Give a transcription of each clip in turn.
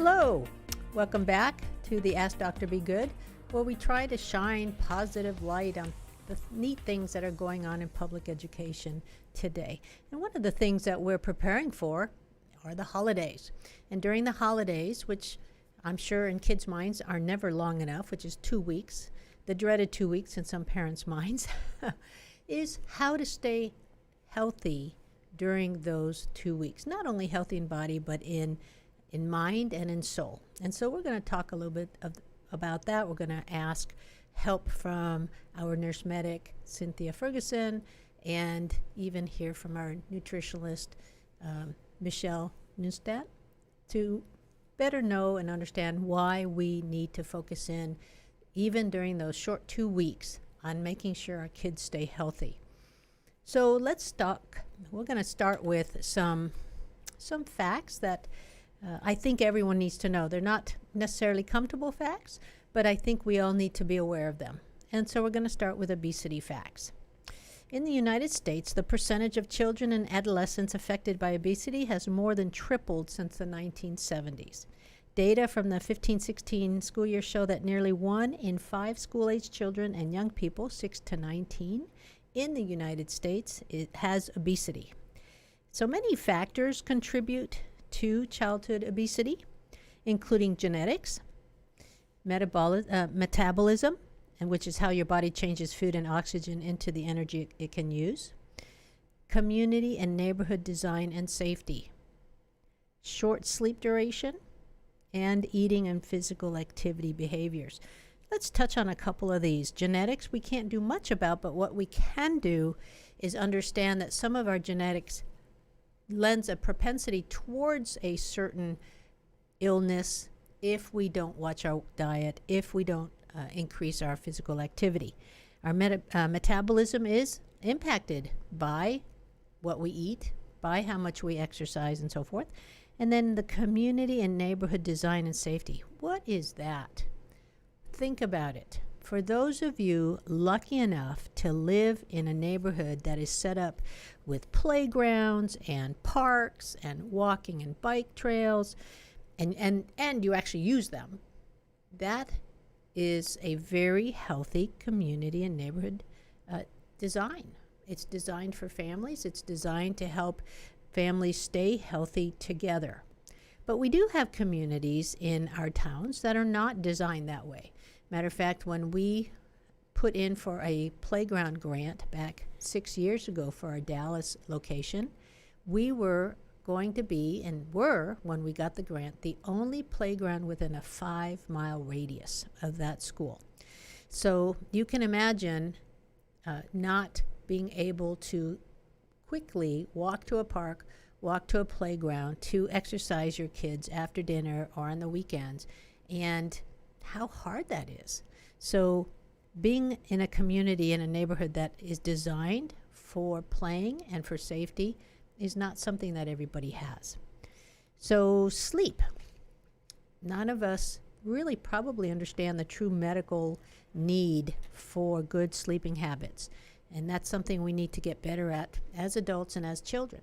Hello, welcome back to the Ask Dr. Be Good, where we try to shine positive light on the neat things that are going on in public education today. And one of the things that we're preparing for are the holidays. And during the holidays, which I'm sure in kids' minds are never long enough, which is 2 weeks, the dreaded 2 weeks in some parents' minds, is how to stay healthy during those 2 weeks. Not only healthy in body, but in mind and in soul. And so we're going to talk a little bit about that. We're going to ask help from our nurse medic, Cynthia Ferguson, and even hear from our nutritionalist, Michelle Neustadt, to better know and understand why we need to focus in, even during those short 2 weeks, on making sure our kids stay healthy. So let's talk. We're going to start with some facts that I think everyone needs to know. They're not necessarily comfortable facts, but I think we all need to be aware of them. And so we're going to start with obesity facts. In the United States, the percentage of children and adolescents affected by obesity has more than tripled since the 1970s. Data from the 15-16 school year show that nearly 1 in 5 school-age children and young people, 6 to 19, in the United States has obesity. So many factors contribute to childhood obesity, including genetics, metabolism, and which is how your body changes food and oxygen into the energy it can use, community and neighborhood design and safety, short sleep duration, and eating and physical activity behaviors. Let's touch on a couple of these. Genetics we can't do much about, but what we can do is understand that some of our genetics lends a propensity towards a certain illness if we don't watch our diet, if we don't increase our physical activity. Our metabolism is impacted by what we eat, by how much we exercise, and so forth. And then the community and neighborhood design and safety. What is that? Think about it. For those of you lucky enough to live in a neighborhood that is set up with playgrounds and parks and walking and bike trails, and you actually use them, that is a very healthy community and neighborhood design. It's designed for families. It's designed to help families stay healthy together. But we do have communities in our towns that are not designed that way. Matter of fact, when we put in for a playground grant back 6 years ago for our Dallas location, we were going to be, and were, when we got the grant, the only playground within a 5-mile radius of that school. So you can imagine not being able to quickly walk to a park, walk to a playground to exercise your kids after dinner or on the weekends, and how hard that is. So being in a community, in a neighborhood that is designed for playing and for safety is not something that everybody has. So sleep. None of us really probably understand the true medical need for good sleeping habits. And that's something we need to get better at as adults and as children.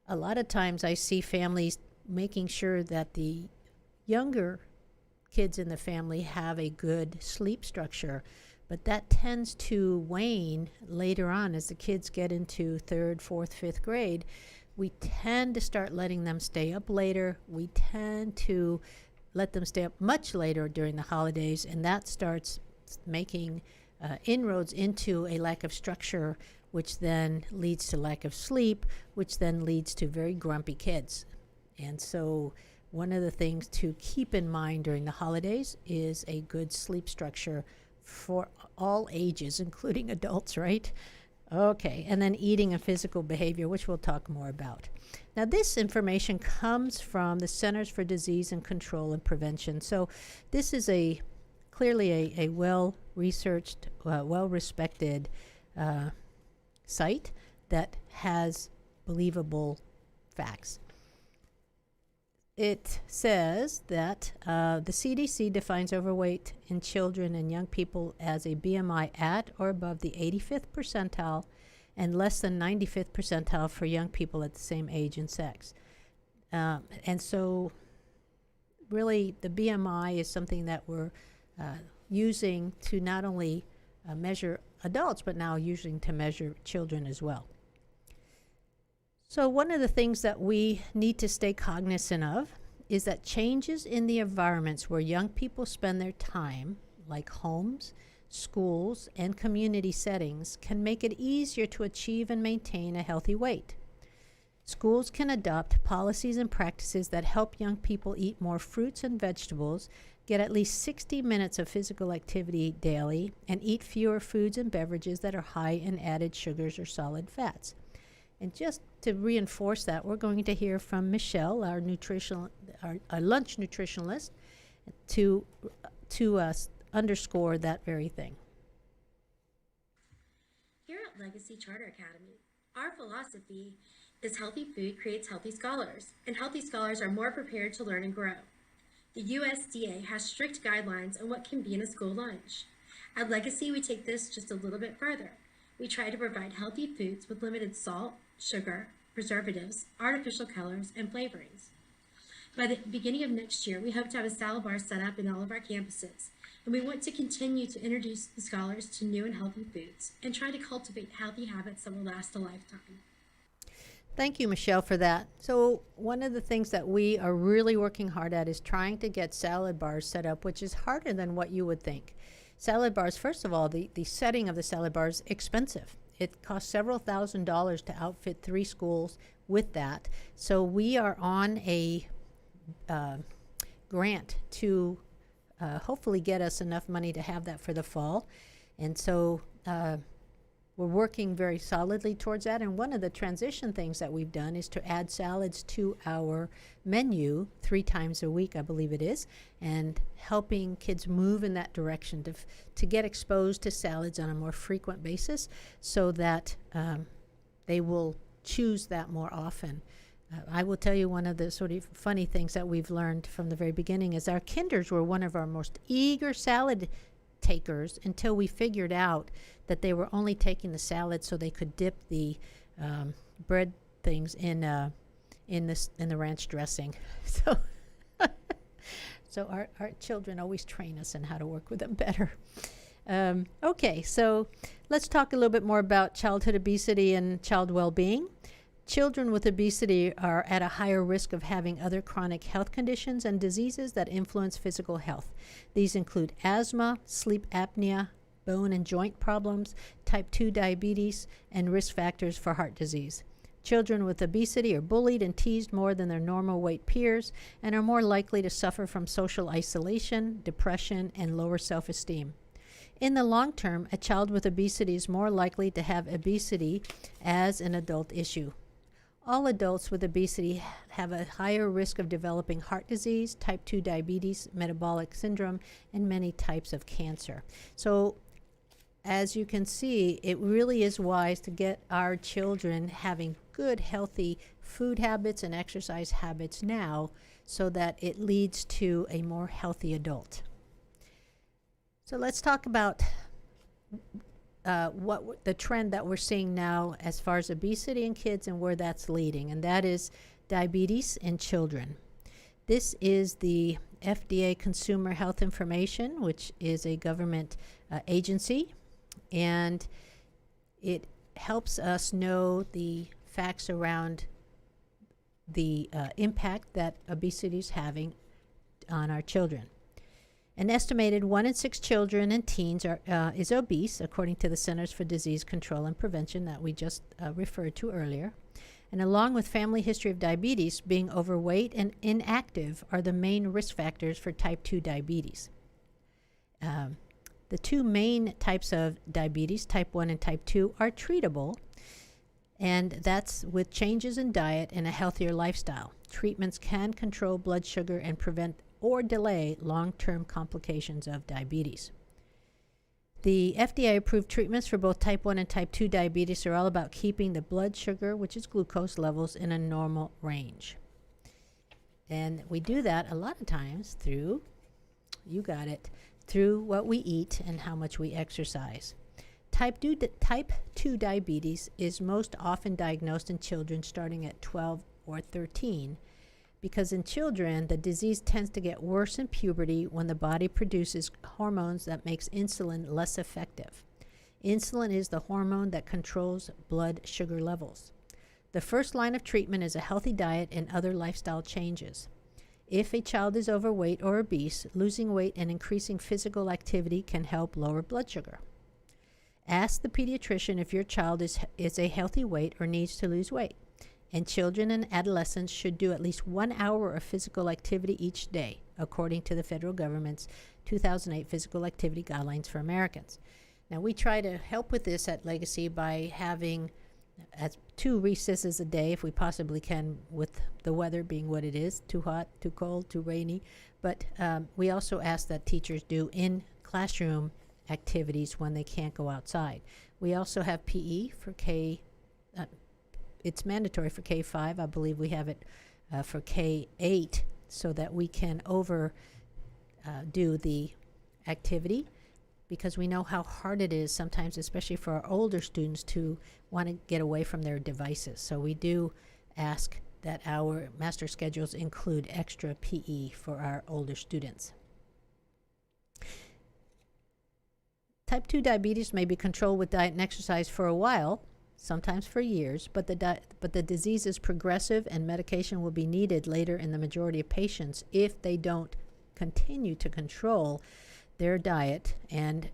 A lot of times I see families making sure that the younger kids in the family have a good sleep structure, but that tends to wane later on as the kids get into 3rd, 4th, 5th grade. We tend to start letting them stay up later. We tend to let them stay up much later during the holidays, and that starts making inroads into a lack of structure, which then leads to lack of sleep, which then leads to very grumpy kids. And so one of the things to keep in mind during the holidays is a good sleep structure for all ages, including adults, right? Okay, and then eating and physical behavior, which we'll talk more about. Now, this information comes from the Centers for Disease and Control and Prevention. So this is clearly a well-researched, well-respected site that has believable facts. It says that the CDC defines overweight in children and young people as a BMI at or above the 85th percentile and less than 95th percentile for young people at the same age and sex. And so really the BMI is something that we're using to not only measure adults, but now using to measure children as well. So one of the things that we need to stay cognizant of is that changes in the environments where young people spend their time, like homes, schools, and community settings, can make it easier to achieve and maintain a healthy weight. Schools can adopt policies and practices that help young people eat more fruits and vegetables, get at least 60 minutes of physical activity daily, and eat fewer foods and beverages that are high in added sugars or solid fats. And just to reinforce that, we're going to hear from Michelle, our lunch nutritionalist, to underscore that very thing. Here at Legacy Charter Academy, our philosophy is healthy food creates healthy scholars, and healthy scholars are more prepared to learn and grow. The USDA has strict guidelines on what can be in a school lunch. At Legacy, we take this just a little bit further. We try to provide healthy foods with limited salt, sugar, preservatives, artificial colors, and flavorings. By the beginning of next year, we hope to have a salad bar set up in all of our campuses, and we want to continue to introduce the scholars to new and healthy foods and try to cultivate healthy habits that will last a lifetime. Thank you, Michelle, for that. So one of the things that we are really working hard at is trying to get salad bars set up, which is harder than what you would think. Salad bars, first of all, the setting of the salad bar is expensive. It costs several $1,000s to outfit 3 schools with that. So we are on a grant to hopefully get us enough money to have that for the fall. And so we're working very solidly towards that. And one of the transition things that we've done is to add salads to our menu 3 times a week, I believe it is, and helping kids move in that direction to get exposed to salads on a more frequent basis so that they will choose that more often. I will tell you one of the sort of funny things that we've learned from the very beginning is our kinders were one of our most eager salad takers until we figured out that they were only taking the salad so they could dip the bread things in the ranch dressing. So our children always train us in how to work with them better. Okay, so let's talk a little bit more about childhood obesity and child well-being. Children with obesity are at a higher risk of having other chronic health conditions and diseases that influence physical health. These include asthma, sleep apnea, bone and joint problems, type 2 diabetes, and risk factors for heart disease. Children with obesity are bullied and teased more than their normal weight peers and are more likely to suffer from social isolation, depression, and lower self-esteem. In the long term, a child with obesity is more likely to have obesity as an adult issue. All adults with obesity have a higher risk of developing heart disease, type 2 diabetes, metabolic syndrome, and many types of cancer. So as you can see, it really is wise to get our children having good, healthy food habits and exercise habits now so that it leads to a more healthy adult. So let's talk about what the trend that we're seeing now as far as obesity in kids and where that's leading, and that is diabetes in children. This is the FDA Consumer Health Information, which is a government agency, and it helps us know the facts around the impact that obesity is having on our children. An estimated 1 in 6 children and teens is obese, according to the Centers for Disease Control and Prevention that we just referred to earlier. And along with family history of diabetes, being overweight and inactive are the main risk factors for type 2 diabetes. The 2 main types of diabetes, type 1 and type 2, are treatable, and that's with changes in diet and a healthier lifestyle. Treatments can control blood sugar and prevent or delay long-term complications of diabetes. The FDA-approved treatments for both type 1 and type 2 diabetes are all about keeping the blood sugar, which is glucose levels, in a normal range. And we do that a lot of times through, you got it, through what we eat and how much we exercise. Type 2 diabetes is most often diagnosed in children starting at 12 or 13, because in children, the disease tends to get worse in puberty when the body produces hormones that makes insulin less effective. Insulin is the hormone that controls blood sugar levels. The first line of treatment is a healthy diet and other lifestyle changes. If a child is overweight or obese, losing weight and increasing physical activity can help lower blood sugar. Ask the pediatrician if your child is a healthy weight or needs to lose weight. And children and adolescents should do at least 1 hour of physical activity each day, according to the federal government's 2008 Physical Activity Guidelines for Americans. Now, we try to help with this at Legacy by having 2 recesses a day, if we possibly can, with the weather being what it is, too hot, too cold, too rainy. But we also ask that teachers do in-classroom activities when they can't go outside. We also have PE for it's mandatory for K-5. I believe we have it for K-8 so that we can do the activity, because we know how hard it is sometimes, especially for our older students, to want to get away from their devices. So we do ask that our master schedules include extra PE for our older students. Type 2 diabetes may be controlled with diet and exercise for a while, sometimes for years, but the disease is progressive and medication will be needed later in the majority of patients if they don't continue to control their diet and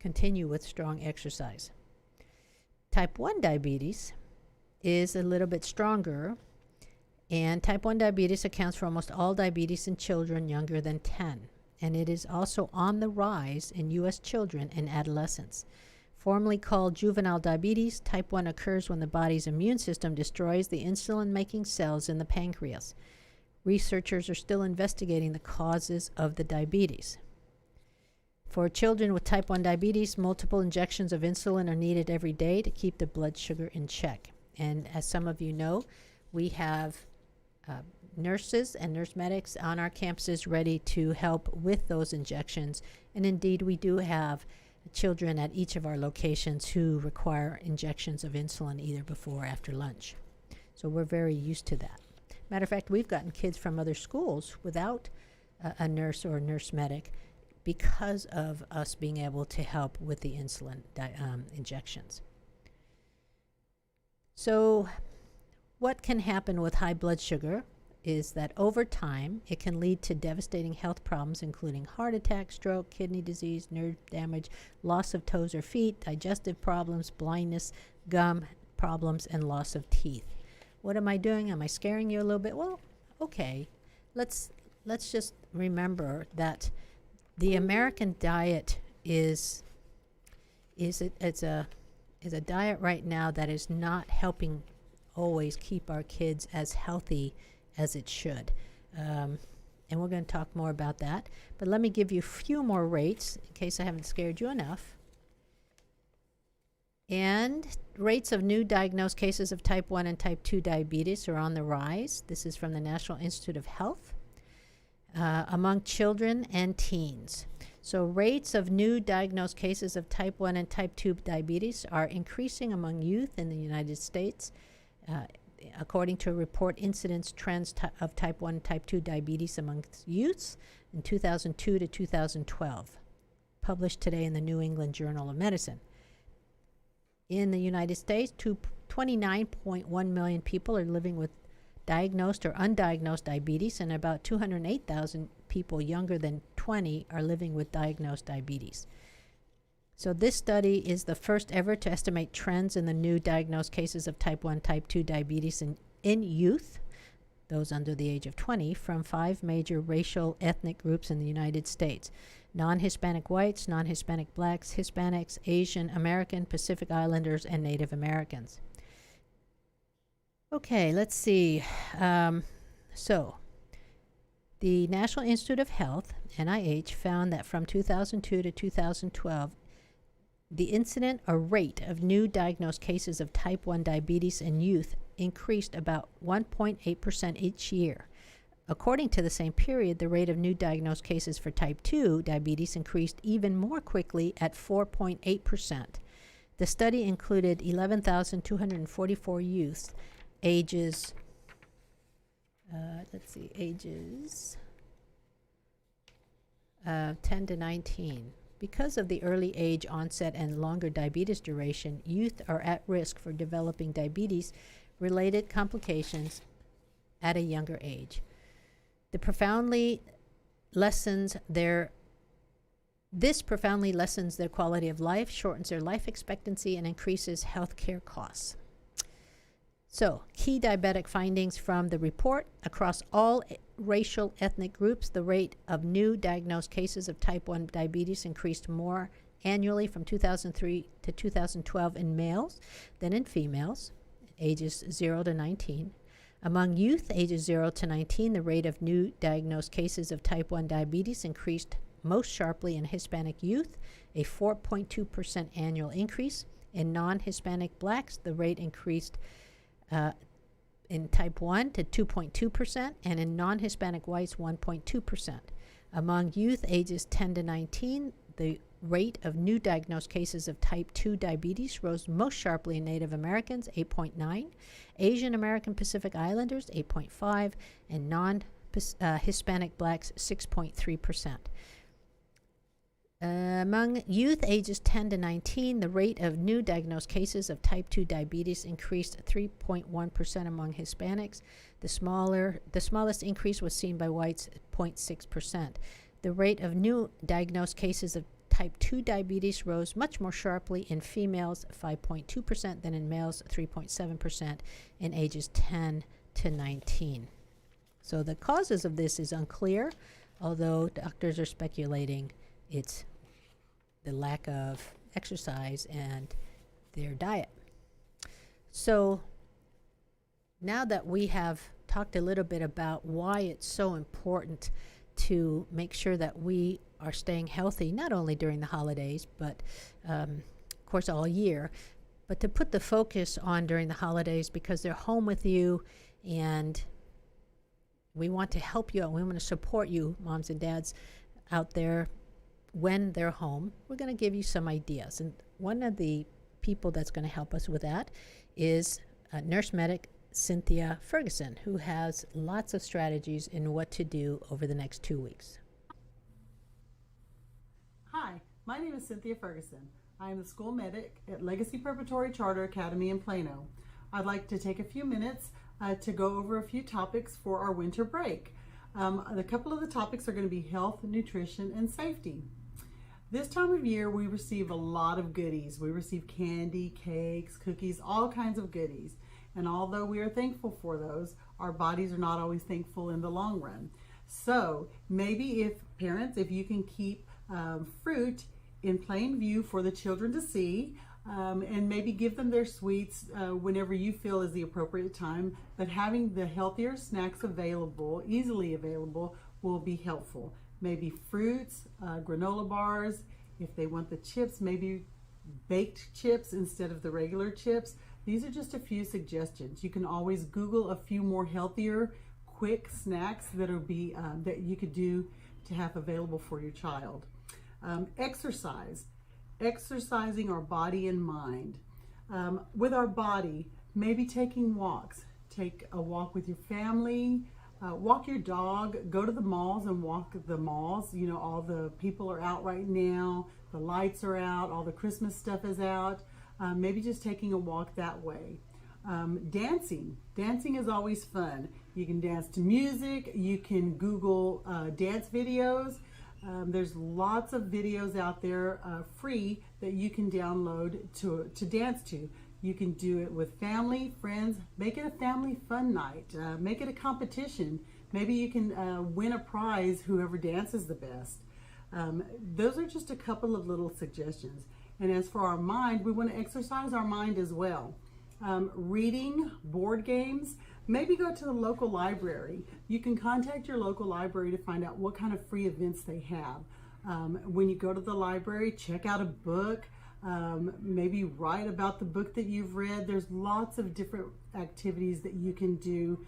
continue with strong exercise. Type 1 diabetes is a little bit stronger, and type 1 diabetes accounts for almost all diabetes in children younger than 10, and it is also on the rise in U.S. children and adolescents. Formerly called juvenile diabetes, type 1 occurs when the body's immune system destroys the insulin-making cells in the pancreas. Researchers are still investigating the causes of the diabetes. For children with type 1 diabetes, multiple injections of insulin are needed every day to keep the blood sugar in check. And as some of you know, we have nurses and nurse medics on our campuses ready to help with those injections. And indeed, we do have children at each of our locations who require injections of insulin either before or after lunch. So we're very used to that. Matter of fact, we've gotten kids from other schools without a nurse or a nurse medic because of us being able to help with the insulin injections. So what can happen with high blood sugar is that over time, it can lead to devastating health problems, including heart attack, stroke, kidney disease, nerve damage, loss of toes or feet, digestive problems, blindness, gum problems, and loss of teeth. What am I doing? Am I scaring you a little bit? Well, okay. Let's just remember that the American diet is a diet right now that is not helping always keep our kids as healthy as it should. And we're going to talk more about that. But let me give you a few more rates in case I haven't scared you enough. And rates of new diagnosed cases of type 1 and type 2 diabetes are on the rise. This is from the National Institute of Health among children and teens. So rates of new diagnosed cases of type 1 and type 2 diabetes are increasing among youth in the United States. According to a report, incidence trends of type 1 and type 2 diabetes amongst youths in 2002 to 2012, published today in the New England Journal of Medicine. In the United States, 29.1 million people are living with diagnosed or undiagnosed diabetes, and about 208,000 people younger than 20 are living with diagnosed diabetes. So this study is the first ever to estimate trends in the new diagnosed cases of type 1, type 2 diabetes in youth, those under the age of 20, from 5 major racial ethnic groups in the United States: non-Hispanic whites, non-Hispanic blacks, Hispanics, Asian American, Pacific Islanders, and Native Americans. Okay, let's see. So the National Institute of Health, NIH, found that from 2002 to 2012, the incident or rate of new diagnosed cases of type 1 diabetes in youth increased about 1.8% each year. According to the same period, the rate of new diagnosed cases for type 2 diabetes increased even more quickly at 4.8%. The study included 11,244 youths ages let's see, ages 10 to 19. Because of the early age onset and longer diabetes duration, youth are at risk for developing diabetes-related complications at a younger age. This profoundly lessens their quality of life, shortens their life expectancy, and increases healthcare costs. So, key diabetic findings from the report: across all racial ethnic groups, the rate of new diagnosed cases of type 1 diabetes increased more annually from 2003 to 2012 in males than in females, ages 0 to 19. Among youth ages 0 to 19, the rate of new diagnosed cases of type 1 diabetes increased most sharply in Hispanic youth, a 4.2% annual increase. In non-Hispanic blacks, the rate increased in type 1 to 2.2%, and in non-Hispanic whites, 1.2%. Among youth ages 10 to 19, the rate of new diagnosed cases of type 2 diabetes rose most sharply in Native Americans, 8.9, Asian American Pacific Islanders, 8.5, and non-Hispanic blacks, 6.3%. Among youth ages 10 to 19, the rate of new diagnosed cases of type 2 diabetes increased 3.1% among Hispanics. The smallest increase was seen by whites, 0.6%. The rate of new diagnosed cases of type 2 diabetes rose much more sharply in females, 5.2%, than in males, 3.7%, in ages 10 to 19. So the causes of this is unclear, although doctors are speculating it's the lack of exercise and their diet. So now that we have talked a little bit about why it's so important to make sure that we are staying healthy, not only during the holidays, but of course all year, but to put the focus on during the holidays because they're home with you, and we want to help you out. We want to support you, moms and dads out there, when they're home. We're going to give you some ideas. And one of the people that's going to help us with that is nurse medic Cynthia Ferguson, who has lots of strategies in what to do over the next 2 weeks. Hi, my name is Cynthia Ferguson. I am the school medic at Legacy Preparatory Charter Academy in Plano. I'd like to take a few minutes to go over a few topics for our winter break. A couple of the topics are going to be health, nutrition, and safety. This time of year, we receive a lot of goodies. We receive candy, cakes, cookies, all kinds of goodies. And although we are thankful for those, our bodies are not always thankful in the long run. So maybe if you can keep fruit in plain view for the children to see, and maybe give them their sweets whenever you feel is the appropriate time, but having the healthier snacks available, easily available, will be helpful. Maybe fruits, granola bars. If they want the chips, maybe baked chips instead of the regular chips. These are just a few suggestions. You can always Google a few more healthier, quick snacks that you could do to have available for your child. Exercising our body and mind. With our body, maybe taking walks. Take a walk with your family. Walk your dog, go to the malls and walk the malls. You know, all the people are out right now, the lights are out, all the Christmas stuff is out. Maybe just taking a walk that way. Dancing is always fun. You can dance to music, you can Google dance videos. There's lots of videos out there free that you can download to dance to. You can do it with family, friends. Make it a family fun night. Make it a competition. Maybe you can win a prize, whoever dances the best. Those are just a couple of little suggestions. And as for our mind, we want to exercise our mind as well. Reading, board games, maybe go to the local library. You can contact your local library to find out what kind of free events they have. When you go to the library, check out a book. Maybe write about the book that you've read. There's lots of different activities that you can do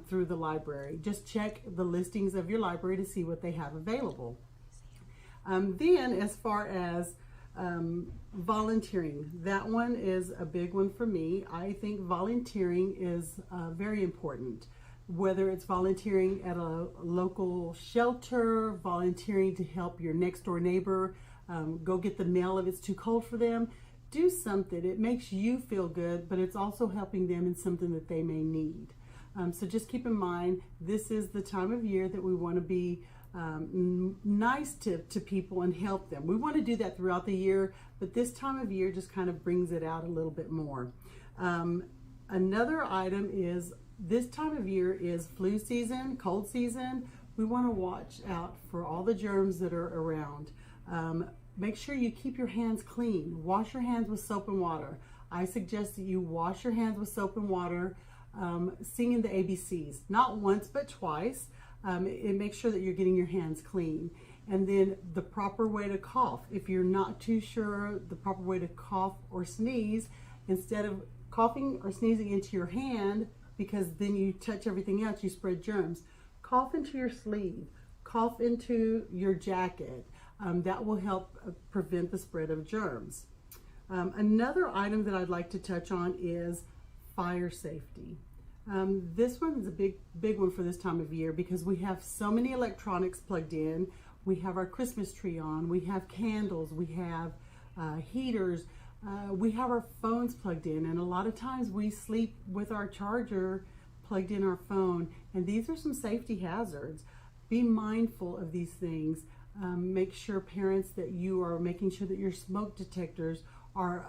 through the library. Just check the listings of your library to see what they have available. Then as far as volunteering, that one is a big one for me. I think volunteering is very important. whether it's volunteering at a local shelter, volunteering to help your next door neighbor go get the mail if it's too cold for them. Do something. It makes you feel good, but it's also helping them in something that they may need. So just keep in mind, this is the time of year that we want to be nice to people and help them. We want to do that throughout the year, but this time of year just kind of brings it out a little bit more. Another item is this time of year is flu season, cold season. We want to watch out for all the germs that are around. Make sure you keep your hands clean. Wash your hands with soap and water. I suggest that you wash your hands with soap and water, singing the ABCs, not once but twice. It makes sure that you're getting your hands clean. And then the proper way to cough. If you're not too sure the proper way to cough or sneeze, instead of coughing or sneezing into your hand, because then you touch everything else, you spread germs, cough into your sleeve, cough into your jacket. That will help prevent the spread of germs. Another item that I'd like to touch on is fire safety. This one is a big one for this time of year because we have so many electronics plugged in. We have our Christmas tree on, we have candles, we have heaters, we have our phones plugged in, and a lot of times we sleep with our charger plugged in our phone, and these are some safety hazards. Be mindful of these things. Make sure, parents, that you are making sure that your smoke detectors are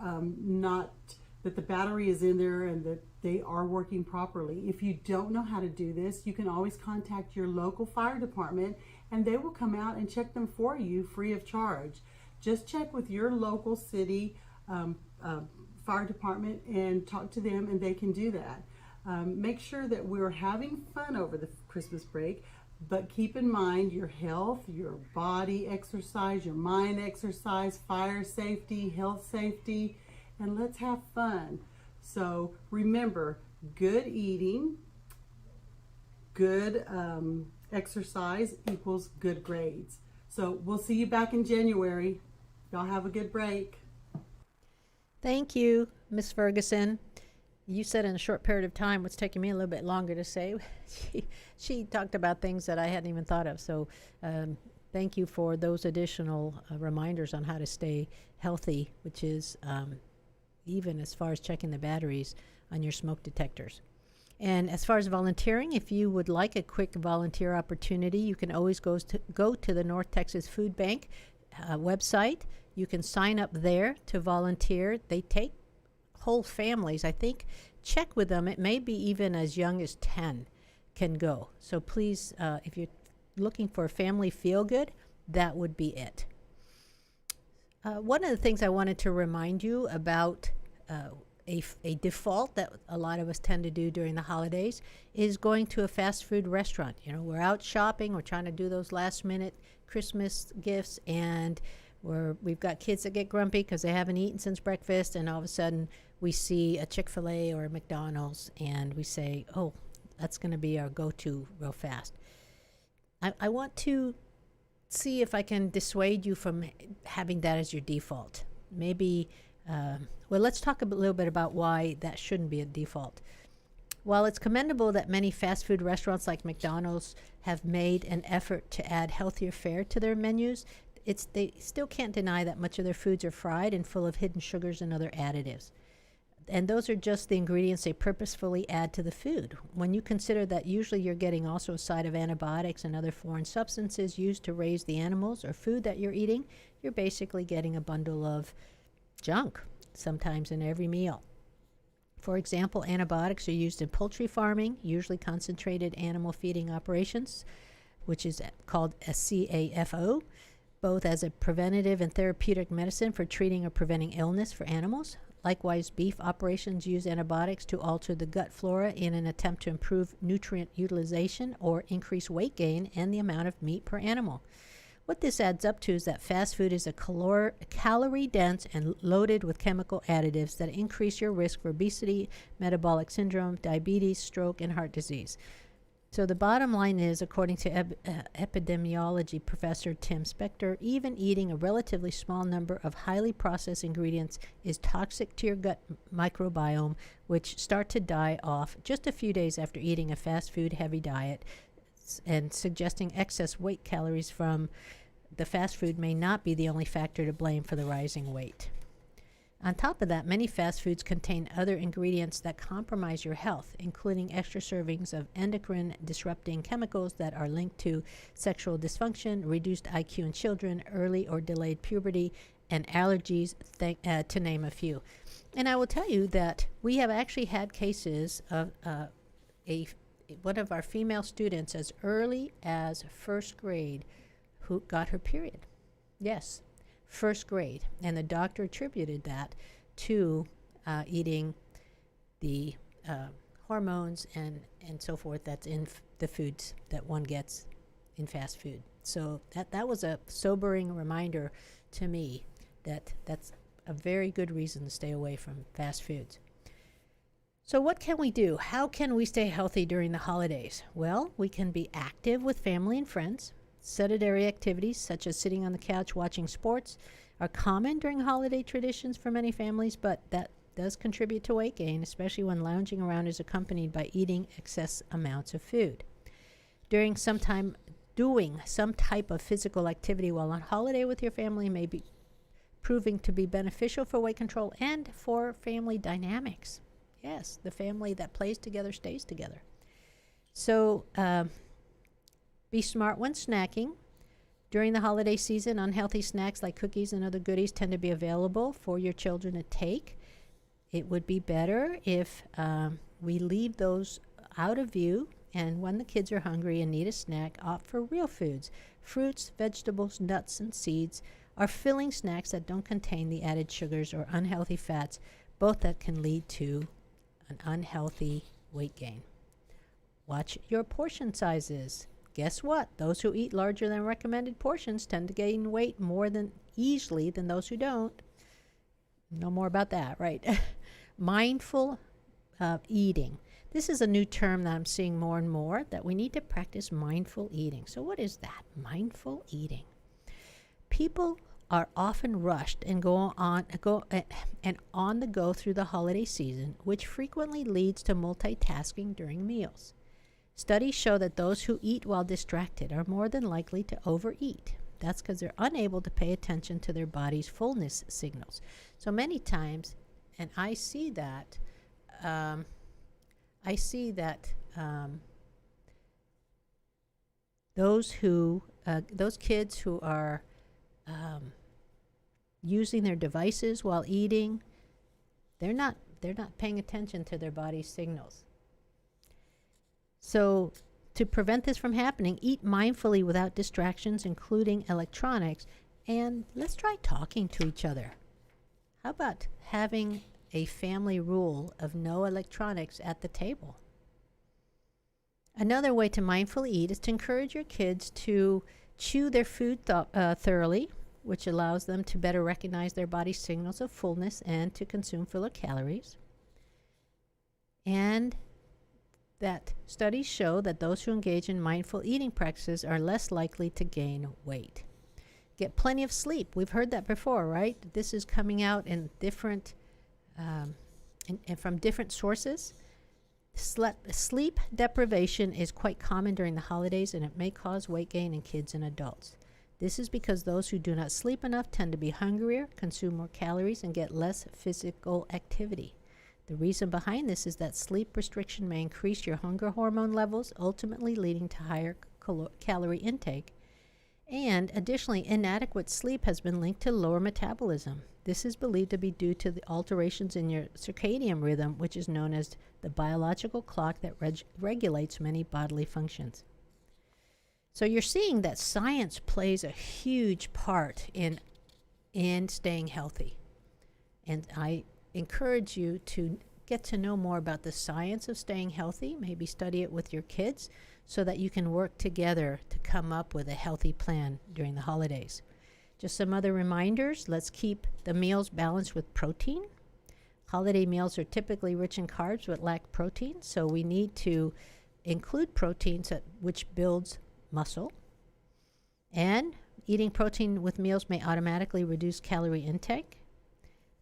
that the battery is in there and that they are working properly. If you don't know how to do this, you can always contact your local fire department and they will come out and check them for you free of charge. Just check with your local city fire department and talk to them, and they can do that. Make sure that we're having fun over the Christmas break, but keep in mind your health, your body exercise, your mind exercise, fire safety, health safety, and let's have fun. So remember, good eating, good exercise equals good grades. So we'll see you back in January. Y'all have a good break. Thank you, Miss Ferguson. You said in a short period of time, what's taking me a little bit longer to say. She talked about things that I hadn't even thought of. So thank you for those additional reminders on how to stay healthy, which is even as far as checking the batteries on your smoke detectors. And as far as volunteering, if you would like a quick volunteer opportunity, you can always go to the North Texas Food Bank website. You can sign up there to volunteer. They take whole families. I think check with them. It may be even as young as 10 can go. So please, if you're looking for a family feel good, that would be it. One of the things I wanted to remind you about a default that a lot of us tend to do during the holidays is going to a fast food restaurant. You know, we're out shopping, we're trying to do those last minute Christmas gifts, and we've got kids that get grumpy because they haven't eaten since breakfast, and all of a sudden we see a Chick-fil-A or a McDonald's and we say, oh, that's going to be our go-to real fast. I want to see if I can dissuade you from having that as your default. Maybe, well, let's talk a little bit about why that shouldn't be a default. While it's commendable that many fast food restaurants like McDonald's have made an effort to add healthier fare to their menus, they still can't deny that much of their foods are fried and full of hidden sugars and other additives. And those are just the ingredients they purposefully add to the food. When you consider that usually you're getting also a side of antibiotics and other foreign substances used to raise the animals or food that you're eating, you're basically getting a bundle of junk, sometimes in every meal. For example, antibiotics are used in poultry farming, usually concentrated animal feeding operations, which is called a CAFO, both as a preventative and therapeutic medicine for treating or preventing illness for animals. Likewise, beef operations use antibiotics to alter the gut flora in an attempt to improve nutrient utilization or increase weight gain and the amount of meat per animal. What this adds up to is that fast food is a calorie-dense and loaded with chemical additives that increase your risk for obesity, metabolic syndrome, diabetes, stroke, and heart disease. So the bottom line is, according to epidemiology professor Tim Spector, even eating a relatively small number of highly processed ingredients is toxic to your gut microbiome, which start to die off just a few days after eating a fast food heavy diet, and suggesting excess weight calories from the fast food may not be the only factor to blame for the rising weight. On top of that, many fast foods contain other ingredients that compromise your health, including extra servings of endocrine disrupting chemicals that are linked to sexual dysfunction, reduced IQ in children, early or delayed puberty, and allergies, to name a few. And I will tell you that we have actually had cases of one of our female students as early as first grade who got her period. Yes, first grade. And the doctor attributed that to eating the hormones and so forth that's in the foods that one gets in fast food. So that was a sobering reminder to me that that's a very good reason to stay away from fast foods. So what can we do? How can we stay healthy during the holidays? Well, we can be active with family and friends. Sedentary activities such as sitting on the couch watching sports are common during holiday traditions for many families, but that does contribute to weight gain, especially when lounging around is accompanied by eating excess amounts of food. Doing some type of physical activity while on holiday with your family may be proving to be beneficial for weight control and for family dynamics. Yes, the family that plays together stays together. So be smart when snacking. During the holiday season, unhealthy snacks like cookies and other goodies tend to be available for your children to take. It would be better if we leave those out of view, and when the kids are hungry and need a snack, opt for real foods. Fruits, vegetables, nuts, and seeds are filling snacks that don't contain the added sugars or unhealthy fats, both that can lead to an unhealthy weight gain. Watch your portion sizes. Guess what? Those who eat larger than recommended portions tend to gain weight more easily than those who don't. No more about that, right? Mindful eating. This is a new term that I'm seeing more and more, that we need to practice mindful eating. So what is that? Mindful eating. People are often rushed and on the go through the holiday season, which frequently leads to multitasking during meals. Studies show that those who eat while distracted are more than likely to overeat. That's because they're unable to pay attention to their body's fullness signals. So many times, and I see that those kids who are using their devices while eating, they're not paying attention to their body's signals. So to prevent this from happening, eat mindfully without distractions, including electronics, and let's try talking to each other. How about having a family rule of no electronics at the table? Another way to mindfully eat is to encourage your kids to chew their food thoroughly, which allows them to better recognize their body's signals of fullness and to consume fuller calories. And that studies show that those who engage in mindful eating practices are less likely to gain weight. Get plenty of sleep. We've heard that before, right? This is coming out in different, and from different sources. Sleep deprivation is quite common during the holidays, and it may cause weight gain in kids and adults. This is because those who do not sleep enough tend to be hungrier, consume more calories, and get less physical activity. The reason behind this is that sleep restriction may increase your hunger hormone levels, ultimately leading to higher calorie intake. And additionally, inadequate sleep has been linked to lower metabolism. This is believed to be due to the alterations in your circadian rhythm, which is known as the biological clock that regulates many bodily functions. So you're seeing that science plays a huge part in staying healthy. And I encourage you to get to know more about the science of staying healthy. Maybe study it with your kids so that you can work together to come up with a healthy plan during the holidays. Just some other reminders. Let's keep the meals balanced with protein. Holiday meals are typically rich in carbs but lack protein, so we need to include proteins which builds muscle. And eating protein with meals may automatically reduce calorie intake.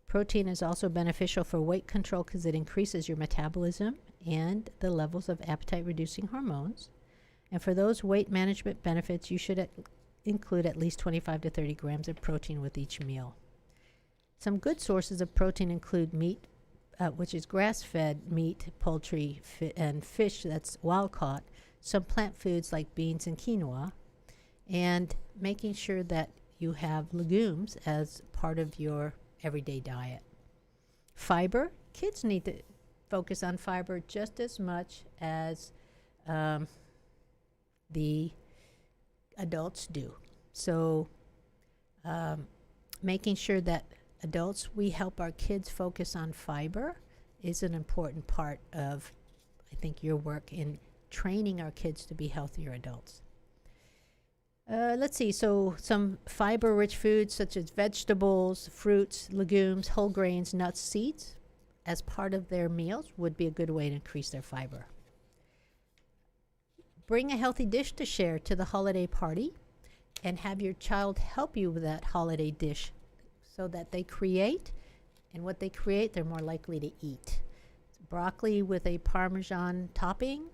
Protein is also beneficial for weight control because it increases your metabolism and the levels of appetite-reducing hormones. And for those weight management benefits, you should include at least 25 to 30 grams of protein with each meal. Some good sources of protein include meat, which is grass-fed meat, poultry, and fish that's wild-caught, some plant foods like beans and quinoa, and making sure that you have legumes as part of your everyday diet. Fiber, kids need to focus on fiber just as much as the adults do. So making sure that adults, we help our kids focus on fiber is an important part of, I think, your work in training our kids to be healthier adults. Let's see, so some fiber-rich foods such as vegetables, fruits, legumes, whole grains, nuts, seeds, as part of their meals would be a good way to increase their fiber. Bring a healthy dish to share to the holiday party and have your child help you with that holiday dish so that they create, and what they create, they're more likely to eat. Broccoli with a Parmesan topping,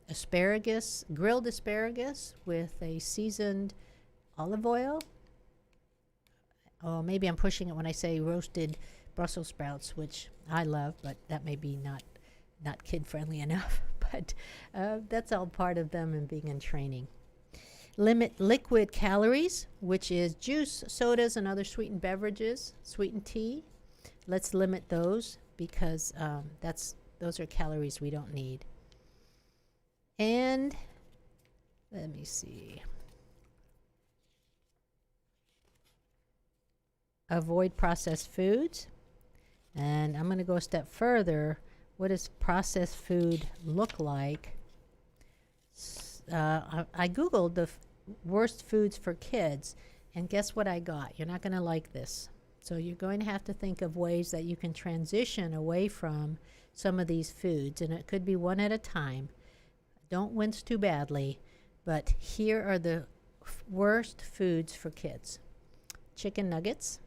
asparagus, grilled asparagus with a seasoned olive oil. Oh, maybe I'm pushing it when I say roasted Brussels sprouts, which I love, but that may be not kid-friendly enough. But that's all part of them and being in training. Limit liquid calories, which is juice, sodas, and other sweetened beverages, sweetened tea. Let's limit those because those are calories we don't need. And let me see. Avoid processed foods. And I'm going to go a step further. What does processed food look like? I Googled the worst foods for kids, and guess what I got? You're not going to like this. So you're going to have to think of ways that you can transition away from some of these foods, and it could be one at a time. Don't wince too badly, but here are the worst foods for kids. Chicken nuggets.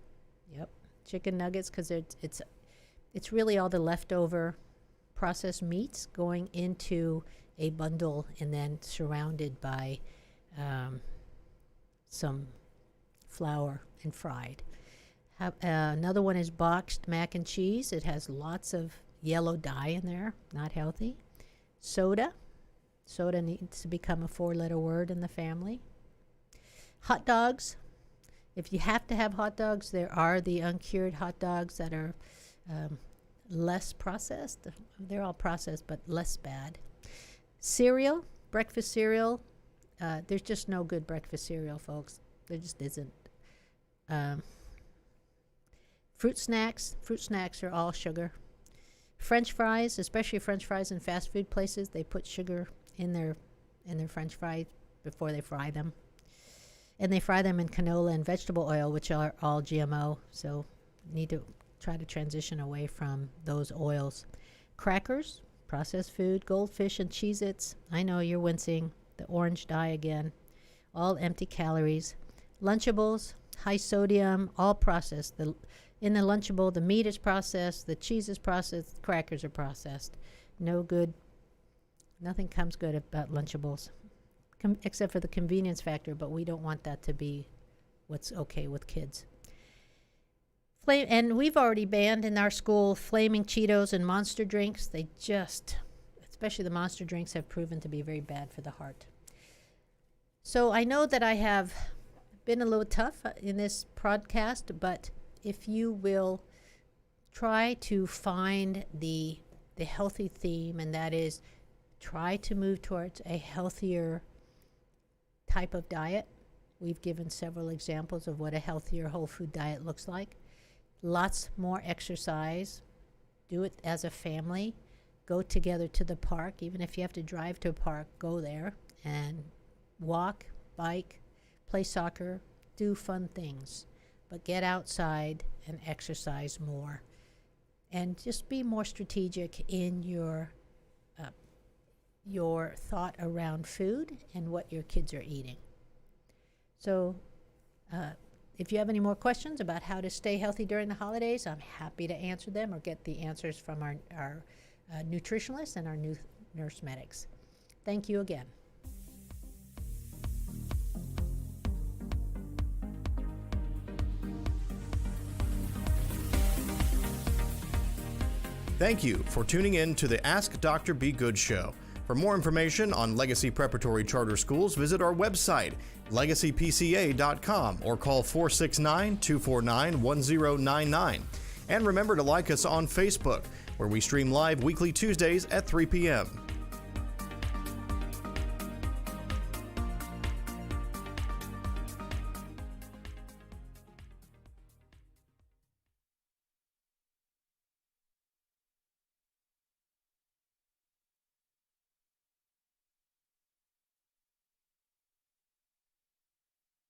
Yep, chicken nuggets, because it's really all the leftover processed meats going into a bundle and then surrounded by some flour and fried. Another one is boxed mac and cheese. It has lots of yellow dye in there, not healthy. Soda. Soda needs to become a 4-letter word in the family. Hot dogs. If you have to have hot dogs, there are the uncured hot dogs that are less processed. They're all processed, but less bad. Cereal, breakfast cereal. There's just no good breakfast cereal, folks. There just isn't. Fruit snacks. Fruit snacks are all sugar. French fries, especially French fries in fast food places, they put sugar in their French fries before they fry them. And they fry them in canola and vegetable oil, which are all GMO. So need to try to transition away from those oils. Crackers, processed food, goldfish and Cheez-Its. I know you're wincing. The orange dye again. All empty calories. Lunchables, high sodium, all processed. In the Lunchable, the meat is processed, the cheese is processed, the crackers are processed. No good. Nothing comes good about Lunchables, except for the convenience factor, but we don't want that to be what's okay with kids. And we've already banned in our school flaming Cheetos and Monster drinks. They just, especially the Monster drinks, have proven to be very bad for the heart. So I know that I have been a little tough in this podcast, but if you will try to find the healthy theme, and that is try to move towards a healthier type of diet. We've given several examples of what a healthier whole food diet looks like. Lots more exercise. Do it as a family. Go together to the park. Even if you have to drive to a park, go there and walk, bike, play soccer, do fun things. But get outside and exercise more. And just be more strategic in your your thought around food and what your kids are eating. So if you have any more questions about how to stay healthy during the holidays, I'm happy to answer them or get the answers from our nutritionists and our nurse medics. Thank you again. Thank you for tuning in to the Ask Dr. Be Good show. For more information on Legacy Preparatory Charter Schools, visit our website, legacypca.com, or call 469-249-1099. And remember to like us on Facebook, where we stream live weekly Tuesdays at 3 p.m.